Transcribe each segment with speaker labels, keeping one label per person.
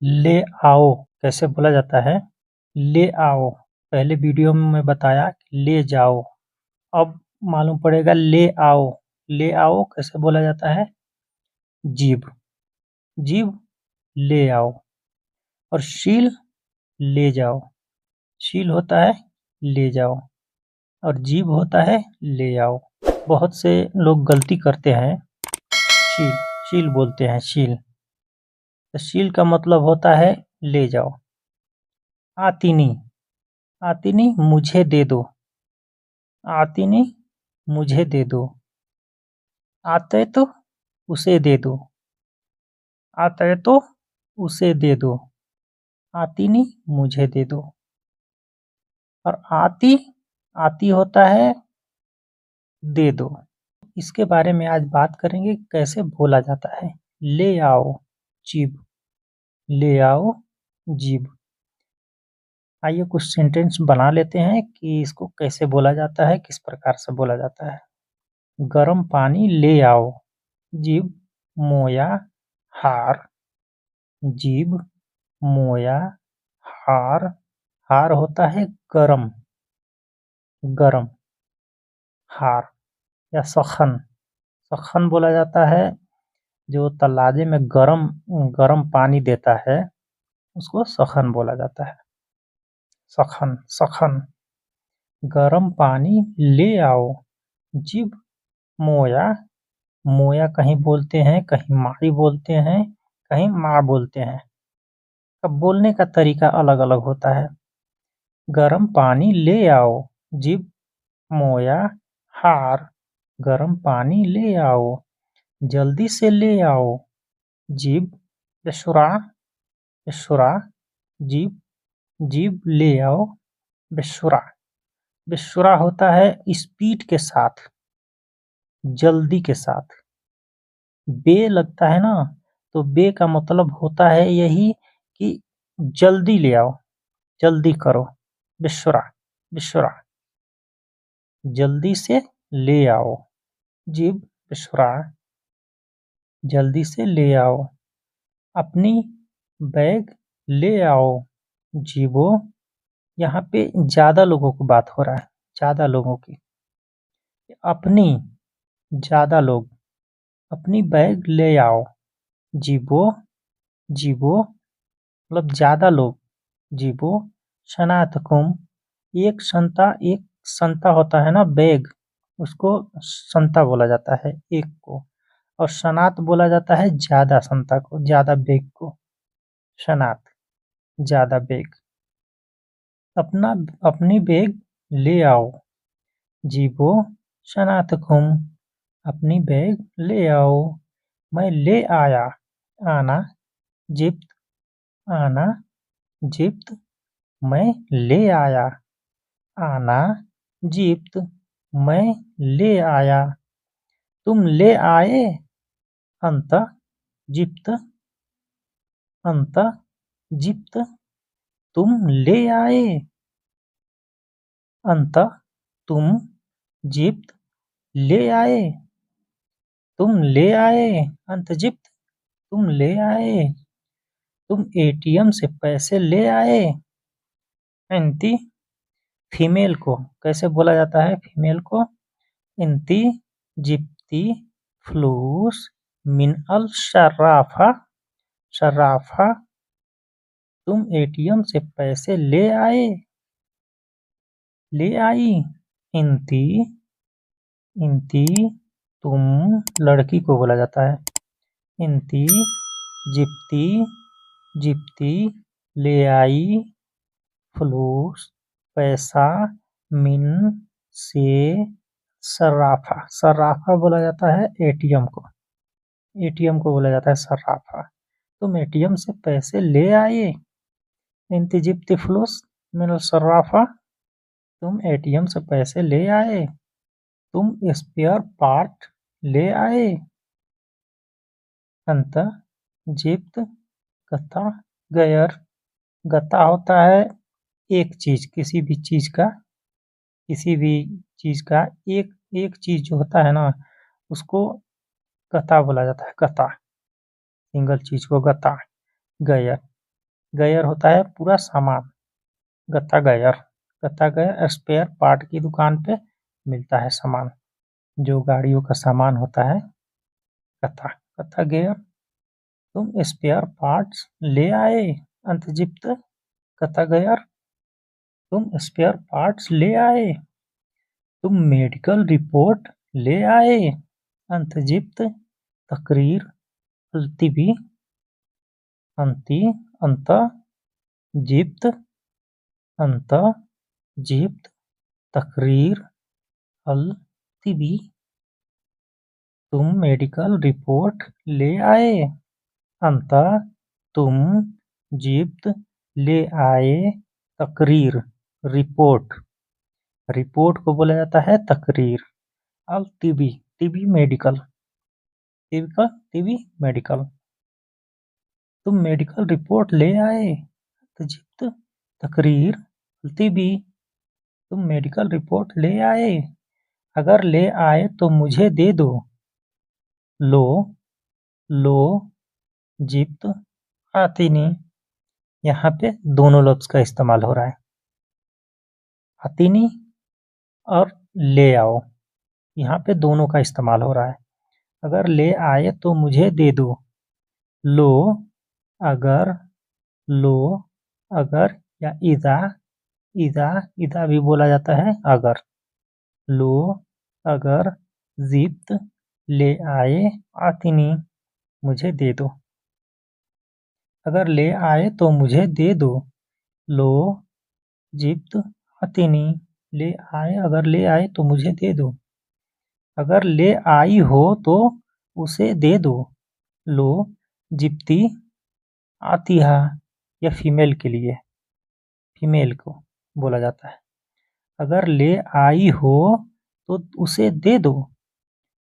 Speaker 1: ले आओ कैसे बोला जाता है? ले आओ, पहले वीडियो में मैं बताया कि ले जाओ, अब मालूम पड़ेगा ले आओ। ले आओ कैसे बोला जाता है? जीभ, जीभ ले आओ। और शील ले जाओ, शील होता है ले जाओ, और जीभ होता है ले आओ। बहुत से लोग गलती करते हैं, शील शील बोलते हैं शील। तो शील का मतलब होता है ले जाओ। आती नहीं, आती नहीं मुझे दे दो, आती नहीं मुझे दे दो। आते तो उसे दे दो, आता है तो उसे दे दो। आती नहीं मुझे दे दो। और आती, आती होता है दे दो। इसके बारे में आज बात करेंगे कैसे बोला जाता है। ले आओ जीभ, ले आओ जीभ। आइए कुछ सेंटेंस बना लेते हैं कि इसको कैसे बोला जाता है, किस प्रकार से बोला जाता है। गर्म पानी ले आओ, जीभ मोया हार, जीभ मोया हार। हार होता है गरम, गरम हार। या सखन, सखन बोला जाता है जो तलाजे में गरम गरम पानी देता है, उसको सखन बोला जाता है। सखन, सखन। गरम पानी ले आओ, जीभ मोया। मोया कहीं बोलते हैं, कहीं माई बोलते हैं, कहीं माँ बोलते हैं। अब बोलने का तरीका अलग अलग होता है। गरम पानी ले आओ, जीभ मोया हार। गरम पानी ले आओ, जल्दी से ले आओ, जीभ बेसुरा, बेसुरा। जीभ, जीभ ले आओ बेसुरा। बेसुरा होता है स्पीड के साथ, जल्दी के साथ। बे लगता है ना, तो बे का मतलब होता है यही कि जल्दी ले आओ, जल्दी करो। बेसुरा, बेसुरा। जल्दी से ले आओ, जीभ बेसुरा। जल्दी से ले आओ। अपनी बैग ले आओ, जीभो। यहाँ पे ज़्यादा लोगों की बात हो रहा है, ज़्यादा लोगों की। अपनी, ज़्यादा लोग। अपनी बैग ले आओ, जीभो, जीभो मतलब ज़्यादा लोग, जीभो। सनातकुम, एक संता, एक संता होता है ना बैग, उसको संता बोला जाता है एक को। और सनात बोला जाता है ज़्यादा संता को, ज़्यादा बैग को। सनात, ज़्यादा बैग। अपना, अपनी बैग ले आओ, जीभो सनातकुम। अपनी बैग ले आओ। मैं ले आया, आना जिप्त, आना जिप्त। मैं ले आया, आना जिप्त। मैं ले आया। तुम ले आए, अंत जिप्त, अंत जिप्त। तुम ले आए, अंत तुम जिप्त ले आए। तुम ले आए, अंतजिप्त तुम ले आए। तुम एटीएम से पैसे ले आए। इंती, फीमेल को कैसे बोला जाता है? फीमेल को इंती जिप्ती फ्लूस मिन अल शर्राफा, शर्राफा। तुम एटीएम से पैसे ले आए, ले आई। इंती, इंती तुम, लड़की को बोला जाता है। इंती जिप्ती, जिप्ती ले आई फ्लूस पैसा, मिन से सर्राफा, सर्राफा बोला जाता है एटीएम को, एटीएम को बोला जाता है सर्राफा। तुम एटीएम से पैसे ले आए। इंती जिप्ती फ्लूस मिन सर्राफा। तुम एटीएम से पैसे ले आए। तुम स्पेयर पार्ट ले आए। अंत जिप्त गता गयर। गता होता है एक चीज, किसी भी चीज का, किसी भी चीज का एक एक चीज जो होता है ना, उसको गता बोला जाता है। गता, सिंगल चीज को गता, गया। गयर होता है पूरा सामान, गत्ता गयर। गत्ता गयर स्पेयर पार्ट की दुकान पे मिलता है सामान, जो गाड़ियों का सामान होता है। गत्ता गत्ता गयर। तुम स्पेयर पार्ट्स ले आए अंतजिप्त गत्ता गयर। तुम स्पेयर पार्ट्स ले आए। तुम मेडिकल रिपोर्ट ले आए अंतजिप्त तकरीर अल्तिबी अंति अंत जिप्त अंत जिप्त तकरीर अल तिबी। तुम मेडिकल रिपोर्ट ले आए। अंत तुम जिप्त ले आए तकरीर रिपोर्ट। रिपोर्ट को बोला जाता है तकरीर। अल तिबी तिबी मेडिकल, तिबी मेडिकल। तुम मेडिकल रिपोर्ट ले आए। जिप्त तकरीर अल तिबी। तुम मेडिकल रिपोर्ट ले आए। अगर ले आए तो मुझे दे दो। लो लो जिप्त आतिनी। यहाँ पे दोनों लफ्ज का इस्तेमाल हो रहा है, आतिनी और ले आओ। यहाँ पे दोनों का इस्तेमाल हो रहा है। अगर ले आए तो मुझे दे दो। लो अगर, लो अगर, या इदा, इदा इदा भी बोला जाता है अगर। लो अगर जिप्त ले आए आतिनी, मुझे दे दो। अगर ले आए तो मुझे दे दो। लो जिप्त आतिनी। ले आए, अगर ले आए तो मुझे दे दो। अगर ले आई हो तो उसे दे दो। लो जिप्ती आतिहा। यह फीमेल के लिए, फीमेल को बोला जाता है। अगर ले आई हो तो उसे दे दो।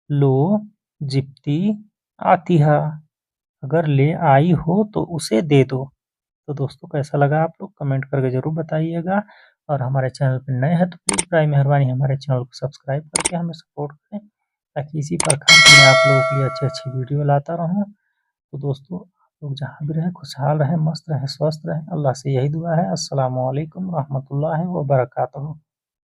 Speaker 1: लो जिप्ती आतिहा। अगर ले आई हो तो उसे दे दो। तो दोस्तों कैसा लगा आप लोग कमेंट करके ज़रूर बताइएगा। और हमारे चैनल पर नए हैं तो प्लीज़ बड़ी मेहरबानी हमारे चैनल को सब्सक्राइब करके हमें सपोर्ट करें, ताकि इसी प्रकार की मैं आप लोगों के लिए अच्छी अच्छी वीडियो लाता रहूं। तो दोस्तों आप लोग जहाँ भी रहें खुशहाल रहें, मस्त रहें, स्वस्थ रहें। अल्लाह से यही दुआ है। अस्सलामु अलैकुम रहमतुल्लाहि व बरकातहू।